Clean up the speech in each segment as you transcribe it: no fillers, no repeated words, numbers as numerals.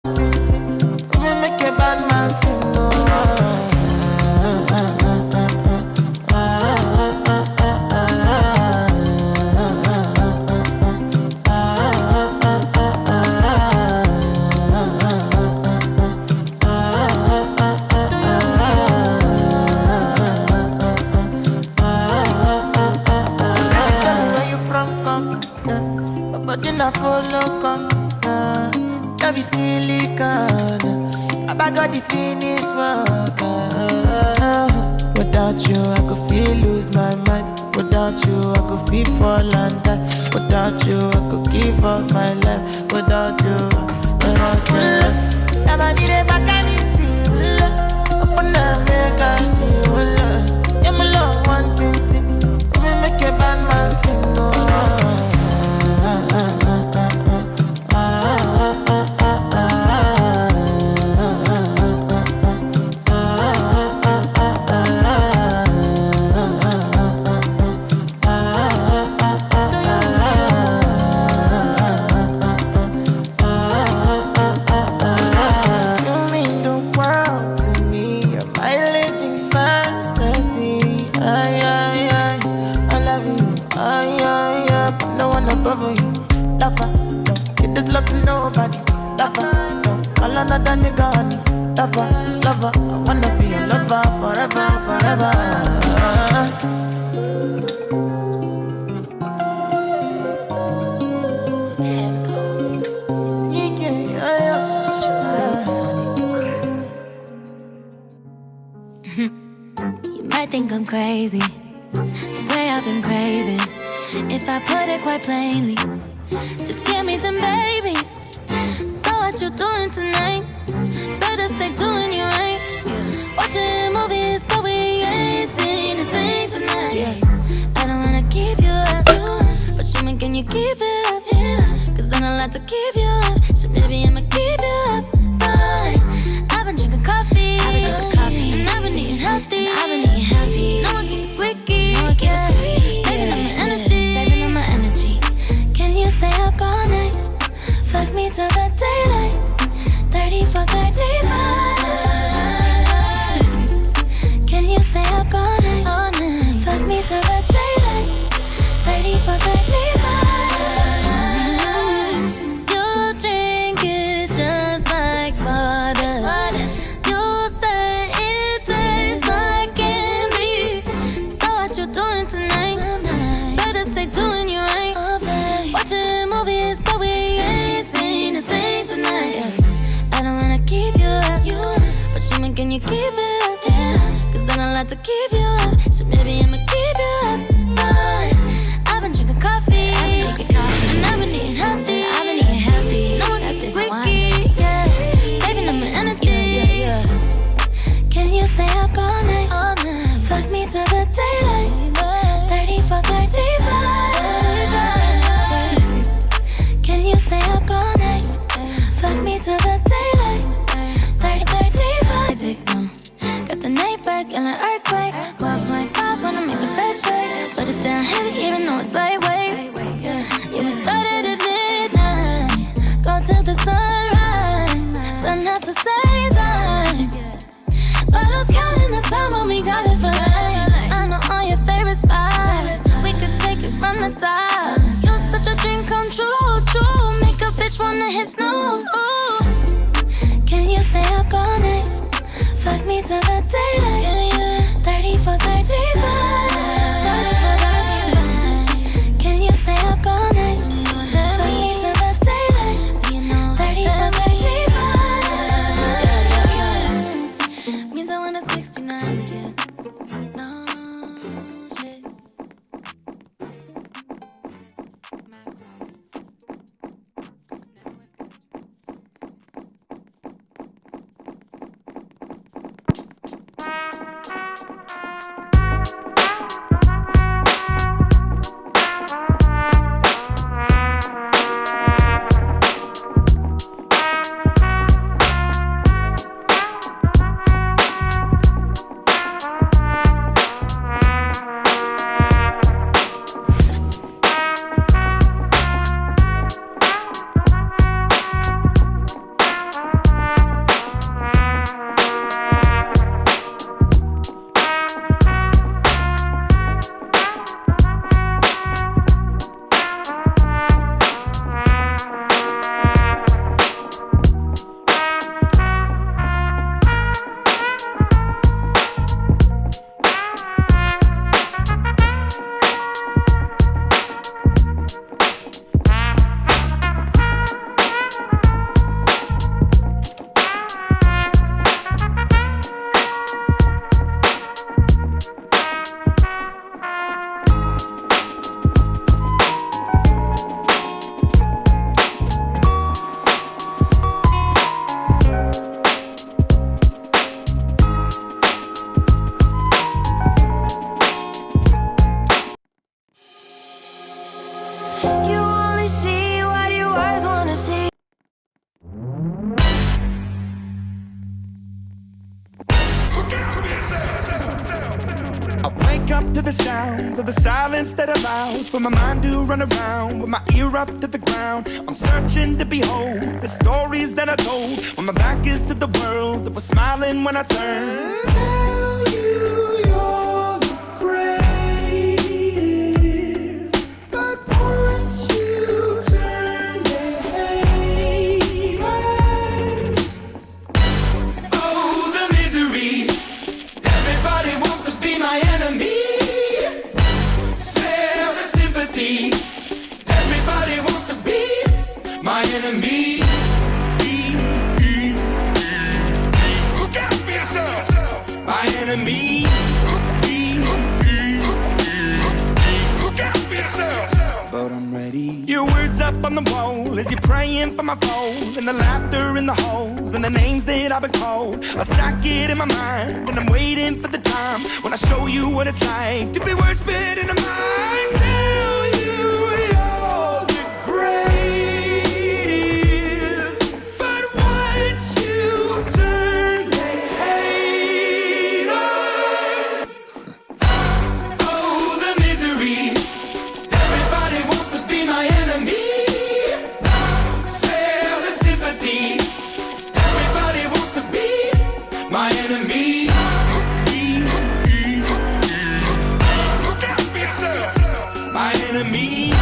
We make a bad man sing, oh. Where you from, come? But then I follow, come. Love is silicone. I got the finish work. Without you, I could feel lose my mind. Without you, I could feel fall and die. Without you, I could give up my life. Without you, without you. Never need a back and it's you. Open up, make us feel. I'm alone, one thing. We make a bad man sing. Another nigga, honey, lover, lover. I wanna be a lover forever, forever. You might think I'm crazy, the way I've been craving. If I put it quite plainly, just give me them babies. So what you doing tonight? Better stay doing you right. Watching movies, but we ain't seen a thing tonight. I don't wanna keep you up, but show me, can you keep it up? Cause then I'll have to keep you up. So maybe I'ma keep you up. Fine. I've been drinking coffee, and I've been eating healthy. No one keeps squeaky, saving on my energy. Can you stay up all night? Fuck me till the daylight. 30 for 35. Can you stay up all night? Fuck me till the daylight. 30 for 35. You drink it just like water. You say it tastes like candy. So what you doing tonight? Better stay doing you right. Watching movies, but we ain't seen a thing tonight. I don't wanna keep you up, but show me, can you keep it up? Cause then I'll have to keep you up. So maybe I'ma keep you up. Fine. I've been drinking coffee, and I've been eating healthy. No one keeps squeaky, saving up my energy. Can you stay up all night? Fuck me till the daylight. 30 for 35. Can you stay up all night? Fuck me till the daylight. 30, 35. I take no. Got the neighbors yelling earthquake. 1.5 wanna make the bed shake. Put it down heavy even though it's lightweight. Yeah, we started at midnight. Go till the sunrise. Done at the same time. But who's counting the time when we got it for life? I know all your favorite spots. We could take it from the top. You're such a dream come true, true. Make a bitch wanna hit snooze. Ooh. Can you stay up all night? Fuck me till the daylight. 30 for 35. 30 for 35. Can you stay up all night? Fuck me till the daylight. 30 for 35. Means I want a 69 with you. No shit. up to the sounds of the silence that allows for my mind to run around with my ear up to the ground. I'm searching to behold the stories that I told when my back is to the world that was smiling when I turned. Tell you you're the greatest, but once you turn they hate us. Oh, the misery. Everybody wants to be my enemy. Spare the sympathy. Everybody wants to be my enemy. Look out for yourself. My enemy. Look out for yourself. But I'm ready. Your words up on the wall as you're praying for my phone, and the laughter in the halls and the names that I've been called. I stack it in my mind and I'm waiting for the time when I show you what it's like to be worse fit in a mind. Tell you you're the greatest, but once you turn they hate us. Oh, the misery. Everybody wants to be my enemy. Spare the sympathy. Everybody wants to be my enemy. Look out for yourself. My enemy.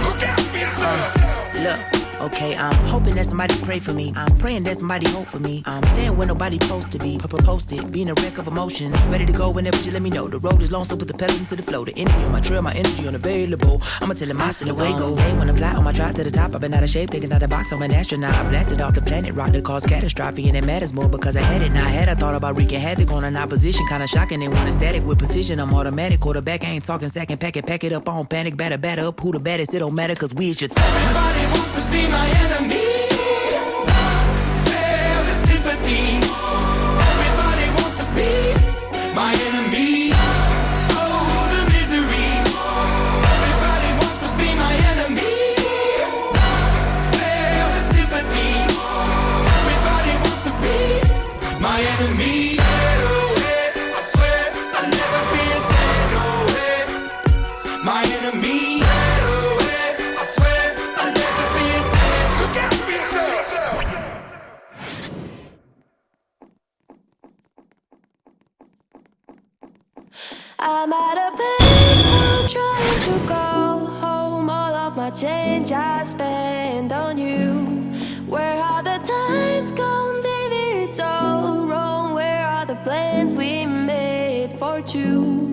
Look out for yourself. Look, okay, I'm hoping that somebody pray for me. I'm praying that somebody hope for me. I'm staying where nobody supposed to be. Posted, being a wreck of emotions. Ready to go whenever you let me know. The road is long, so put the pedal into the flow. The energy on my trail, my energy unavailable. I'ma tell him my silhouette go. Hey, when I fly on my drive to the top, I've been out of shape, taking out the box. I'm an astronaut. I blasted off the planet, rock that caused catastrophe, and it matters more because I had it. Now I had I thought about wreaking havoc on an opposition, kinda shocking. They want static with precision. I'm automatic, quarterback. I ain't talking second pack it up on panic, batter up. Who the baddest? It don't matter, cause we is your Everybody wants to be my enemy. Spare the sympathy. Everybody wants to be my enemy. Oh, the misery. Everybody wants to be my enemy. Spare the sympathy. Everybody wants to be my enemy. I swear I'll never be a sad no way. My enemy. I swear I'll never be a sad. Look out for yourself. I'm at a payphone trying to call home. All of my change I spend on you. Where are the times gone, baby? It's all wrong. Where are the plans we made for two?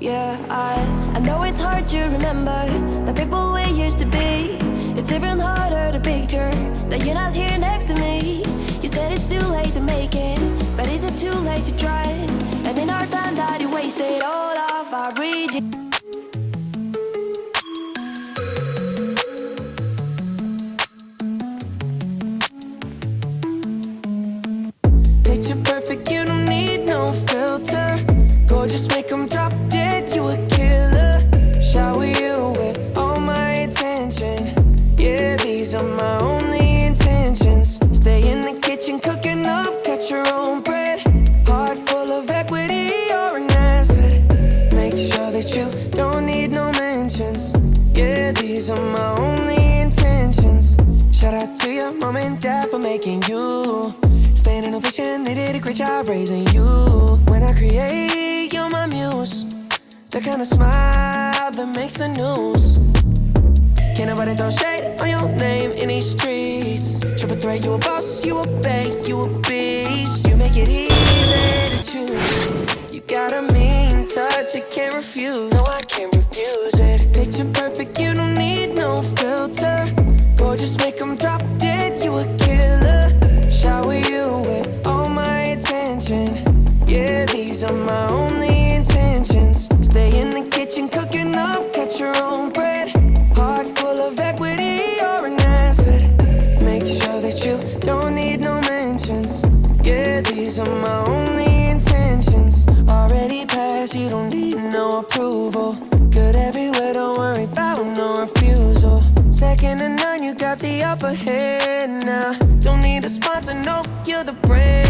Yeah, I know it's hard to remember the people we used to be. It's even harder to picture that you're not here next to me. You said it's too late to make it, but is it too late to try? And in our time that you wasted all of our region. Picture perfect, you don't need no filter. Gorgeous, make them drop dead, you a killer. Shower you with all my attention. Yeah, these are my only intentions. Stay in the kitchen, cooking up, cut your own bread. Heart full of equity, you're an asset. Make sure that you don't need no mentions. Yeah, these are my only intentions. Shout out to your mom and dad for making you. Staying in ovation, they did a great job raising you. When I create, you're my muse. The kind of smile that makes the news. Can't nobody throw shade on your name in these streets. Triple threat, you a boss, you a bank, you a beast. You make it easy to choose. You got a mean touch, I can't refuse. No, I can't refuse it. Picture perfect, you don't need no filter. Gorgeous, make them drop dead, you a killer. Shower you with all my attention. Yeah, these are my only intentions. Stay in the kitchen, cooking up, cut your own bread. Heart full of equity, you're an asset. Make sure that you don't need no mentions. Yeah, these are my only intentions. Already passed, you don't need no approval. Good everywhere, don't worry about no refusal. Second to none, you got the upper hand now. Don't need a sponsor, no, you're the brand